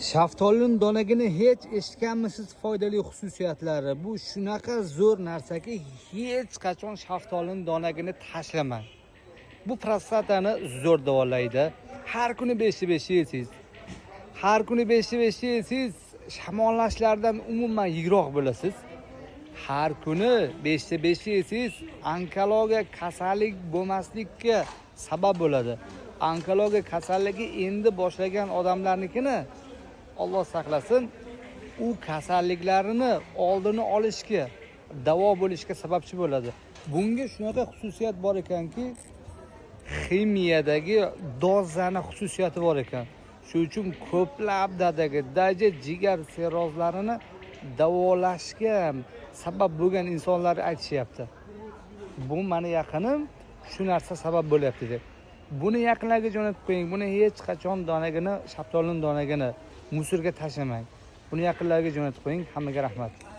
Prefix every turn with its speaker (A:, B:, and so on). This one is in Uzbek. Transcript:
A: Shaftolining donagini hech eshitganmisiz foydali xususiyatlari? Bu shunaqa zo'r narsaki, hech qachon shaftolining donagini tashlamang. Bu prostatani zo'r davolaydi. Har kuni 5-5 yeysiz. Har kuni 5-5 yeysiz, shamollashlardan umuman yiroq bo'lasiz. Har kuni 5-5 yeysiz, onkologiya kasallik bo'lmaslikka sabab bo'ladi. Onkologiya kasalligi endi boshlagan odamlarnikini Alloh saqlasin, u kasalliklarini oldini olishga, davo bo'lishga sababchi bo'ladi. Bunga shunaqa xususiyat bor ekanki, ximiyadagi dozani xususiyati bor ekan. Shuning uchun ko'plab daja jigar sirrozlarini davolashga sabab bo'lgan insonlar aytishyapti. Bu meni yaqinim shu narsa sabab bo'lyapti deb. Buni yaqinlarga jo'natib qo'ying. Buni hech qachon donagini, shaftolining donagini musorga tashlamang. Buni yaqinlarga jo'natib qo'ying. Hammaga rahmat.